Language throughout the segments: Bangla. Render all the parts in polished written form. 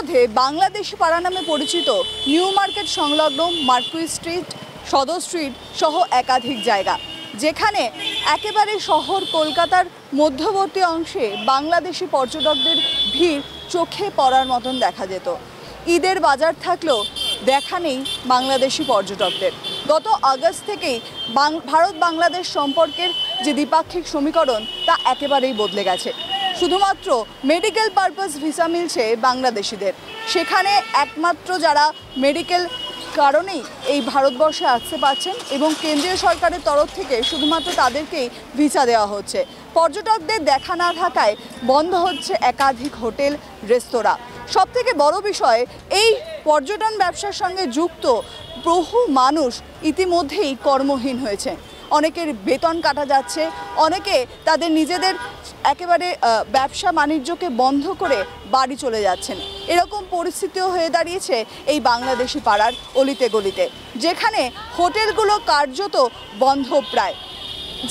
ইতিমধ্যে বাংলাদেশি পাড়া নামে পরিচিত নিউ মার্কেট সংলগ্ন মার্কুইস স্ট্রিট, সদর স্ট্রিট সহ একাধিক জায়গা, যেখানে একেবারে শহর কলকাতার মধ্যবর্তী অংশে বাংলাদেশি পর্যটকদের ভিড় চোখে পড়ার মতন দেখা যেত। ঈদের বাজার থাকলেও দেখা নেই বাংলাদেশি পর্যটকদের। গত আগস্ট থেকেই ভারত বাংলাদেশ সম্পর্কের যে দ্বিপাক্ষিক সমীকরণ তা একেবারেই বদলে গেছে। শুধুমাত্র মেডিকেল পারপাস ভিসা মিলছে বাংলাদেশিদের। সেখানে একমাত্র যারা মেডিকেল কারণেই এই ভারতবর্ষে আসতে পারছেন এবং কেন্দ্রীয় সরকারের তরফ থেকে শুধুমাত্র তাদেরকেই ভিসা দেওয়া হচ্ছে। পর্যটকদের দেখা না থাকায় বন্ধ হচ্ছে একাধিক হোটেল, রেস্তোরাঁ। সবথেকে বড় বিষয়, এই পর্যটন ব্যবসার সঙ্গে যুক্ত বহু মানুষ ইতিমধ্যেই কর্মহীন হয়েছে। অনেকের বেতন কাটা যাচ্ছে, অনেকে তাদের নিজেদের একেবারে ব্যবসা বাণিজ্যকে বন্ধ করে বাড়ি চলে যাচ্ছেন। এরকম পরিস্থিতিও হয়ে দাঁড়িয়েছে এই বাংলাদেশি পাড়ার অলিতে গলিতে, যেখানে হোটেলগুলো কার্যত বন্ধ প্রায়।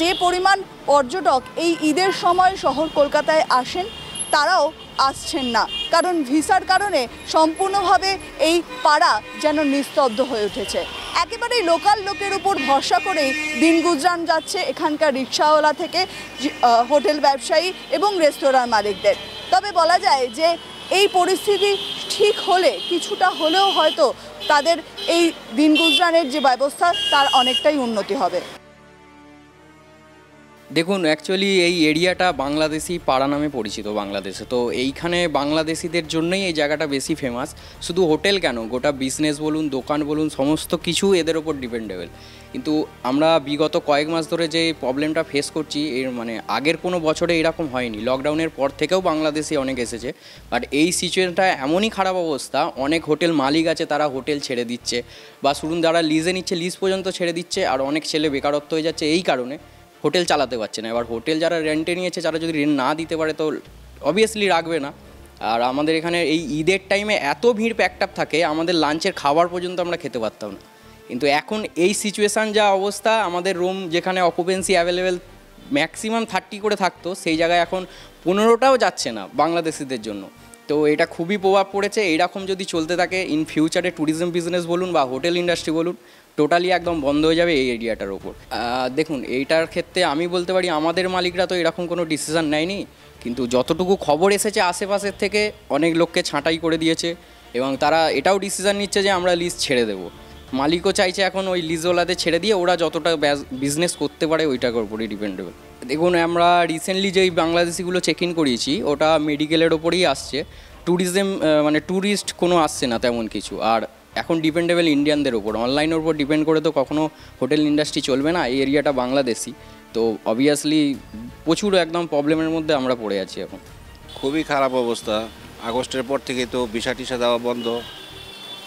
যে পরিমাণ পর্যটক এই ঈদের সময় শহর কলকাতায় আসেন তারাও আসছেন না, কারণ ভিসার কারণে সম্পূর্ণভাবে এই পাড়া যেন নিস্তব্ধ হয়ে উঠেছে। একেবারেই লোকাল লোকের উপর ভরসা করেই দিন গুজরান যাচ্ছে এখানকার রিক্সাওয়ালা থেকে হোটেল ব্যবসায়ী এবং রেস্তোরাঁর মালিকদের। তবে বলা যায় যে এই পরিস্থিতি ঠিক হলে কিছুটা হলেও হয়তো তাদের এই দিন গুজরানের যে ব্যবস্থা তার অনেকটাই উন্নতি হবে। দেখুন, অ্যাকচুয়ালি এই এরিয়াটা বাংলাদেশি পাড়া নামে পরিচিত বাংলাদেশে। তো এইখানে বাংলাদেশিদের জন্যই এই জায়গাটা বেশি ফেমাস। শুধু হোটেল কেন, গোটা বিজনেস বলুন, দোকান বলুন, সমস্ত কিছু এদের ওপর ডিপেন্ডেবল। কিন্তু আমরা বিগত কয়েক মাস ধরে যে প্রবলেমটা ফেস করছি, এর মানে আগের কোনো বছরে এরকম হয়নি। লকডাউনের পর থেকেও বাংলাদেশি অনেক এসেছে, বাট এই সিচুয়েশনটা এমনই খারাপ অবস্থা, অনেক হোটেল মালিক আছে তারা হোটেল ছেড়ে দিচ্ছে, বা শুনুন যারা লিজে নিচ্ছে লিজ পর্যন্ত ছেড়ে দিচ্ছে। আর অনেক ছেলে বেকারত্ব হয়ে যাচ্ছে এই কারণে, হোটেল চালাতে পারছে না। এবার হোটেল যারা রেন্টে নিয়েছে, যারা যদি রেন্ট না দিতে পারে তো অবভিয়াসলি রাখবে না। আর আমাদের এখানে এই ঈদের টাইমে এত ভিড় প্যাকড আপ থাকে, আমাদের লাঞ্চের খাবার পর্যন্ত আমরা খেতে পারতাম না। কিন্তু এখন এই সিচুয়েশান যা অবস্থা, আমাদের রুম যেখানে অকুপেন্সি অ্যাভেলেবেল ম্যাক্সিমাম 30 করে থাকতো, সেই জায়গায় এখন 15টাও যাচ্ছে না বাংলাদেশিদের জন্য। তো এটা খুবই প্রভাব পড়েছে। এইরকম যদি চলতে থাকে ইন ফিউচারে ট্যুরিজম বিজনেস বলুন বা হোটেল ইন্ডাস্ট্রি বলুন, টোটালি একদম বন্ধ হয়ে যাবে এই এরিয়াটার ওপর। দেখুন, এইটার ক্ষেত্রে আমি বলতে পারি আমাদের মালিকরা তো এরকম কোনো ডিসিশান নেয়নি, কিন্তু যতটুকু খবর এসেছে আশেপাশের থেকে অনেক লোককে ছাঁটাই করে দিয়েছে এবং তারা এটাও ডিসিশান নিচ্ছে যে আমরা লিজ ছেড়ে দেবো। মালিকও চাইছে এখন ওই লিজওয়ালাদের ছেড়ে দিয়ে ওরা যতটা বিজনেস করতে পারে ওইটার উপরেই ডিপেন্ডেবল। দেখুন, আমরা রিসেন্টলি যেই বাংলাদেশিগুলো চেক ইন করিয়েছি ওটা মেডিকেলের ওপরেই আসছে, ট্যুরিজম মানে ট্যুরিস্ট কোনো আসছে না তেমন কিছু। আর এখন ডিপেন্ডেবল ইন্ডিয়ানদের ওপর, অনলাইনের ওপর ডিপেন্ড করে তো কখনো হোটেল ইন্ডাস্ট্রি চলবে না। এই এরিয়াটা বাংলাদেশি, তো অবভিয়াসলি প্রচুর একদম প্রবলেমের মধ্যে আমরা পড়ে আছি এখন। খুবই খারাপ অবস্থা। আগস্টের পর থেকে তো ভিসা টিসা দেওয়া বন্ধ,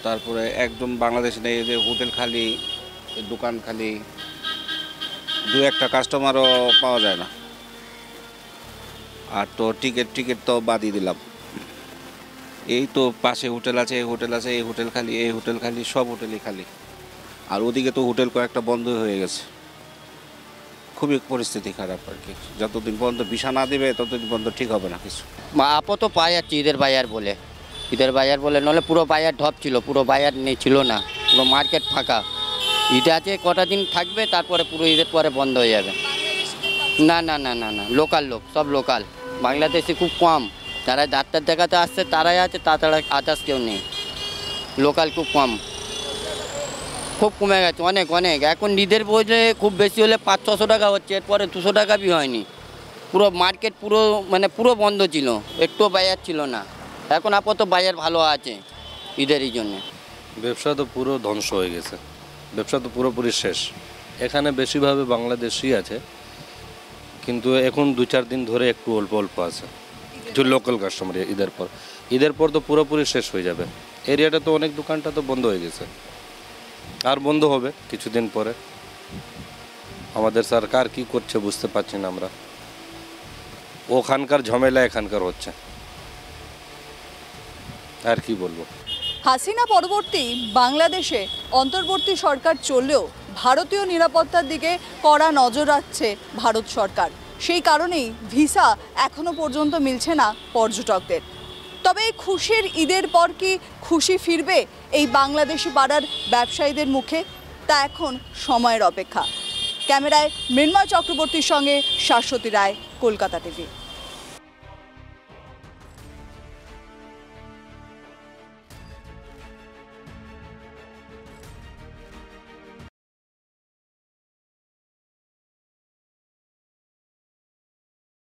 তারপরে একদম বাংলাদেশে নেই, যে হোটেল খালি, দোকান খালি, দু একটা কাস্টমারও পাওয়া যায় না। আর তো টিকিট তো বাদই দিলাম। এই তো পাশে হোটেল আছে, এই হোটেল আছে, এই হোটেল খালি, এই হোটেল খালি, সব হোটেলই খালি। আর ওদিকে তো হোটেল কয়েকটা বন্ধ হয়ে গেছে। খুবই পরিস্থিতি খারাপ আর কি। যতদিন পর্যন্ত ভিসা না দেবে ততদিন পর্যন্ত ঠিক হবে না কিছু। আপাতত পাই যাচ্ছে ঈদের বাজার বলে, নাহলে পুরো বাজার ঢপ ছিল, পুরো বাজার নেই, ছিল না, পুরো মার্কেট ফাঁকা। ঈদে আছে কটা দিন থাকবে, তারপরে পুরো ঈদের পরে বন্ধ হয়ে যাবে। না না না না না, লোকাল লোক, সব লোকাল। বাংলাদেশি খুব কম, যারা ডাক্তার দেখাতে আসছে তারাই আছে, তাছাড়া আদার্স কেউ নেই। লোকাল খুব কম, খুব কমে গেছে, অনেক অনেক। এখন ঈদের বলে খুব বেশি হলে 500-600 টাকা হচ্ছে, এরপরে 200 টাকা বি হয়নি। পুরো মার্কেট পুরো বন্ধ ছিল, একটু বাজার ছিল না। এখন আপাতত বাজার ভালো আছে ঈদেরই জন্য। ব্যবসা তো পুরো ধ্বংস হয়ে গেছে, ব্যবসা তো পুরোপুরি শেষ। এখানে বেশিরভাবে বাংলাদেশি আছে, কিন্তু এখন 2-4 দিন ধরে একটু অল্প অল্প আছে যে লোকাল কাস্টমার। ঈদের পর তো পুরোপুরি শেষ হয়ে যাবে। এরিয়াটা তো অনেক দোকানটা তো বন্ধ হয়ে গেছে, আর বন্ধ হবে কিছুদিন পরে। আমাদের সরকার কি করছে বুঝতে পারছি না আমরা। ওখানকার ঝামেলা এখানকার হচ্ছে, আর কি বলবো। হাসিনা পরবর্তী বাংলাদেশে অন্তর্বর্তী সরকার চললেও ভারতীয় নিরাপত্তার দিকে কড়া নজর রাখছে ভারত সরকার। সেই কারণেই ভিসা এখনো পর্যন্ত মিলছে না পর্যটকদের। তবে এই খুশির ঈদের পর কি খুশি ফিরবে এই বাংলাদেশি পাড়ার ব্যবসায়ীদের মুখে, তা এখন সময়ের অপেক্ষা। ক্যামেরায় মৃন্ময় চক্রবর্তীর সঙ্গে শাশ্বতী রায়, কলকাতা টিভি।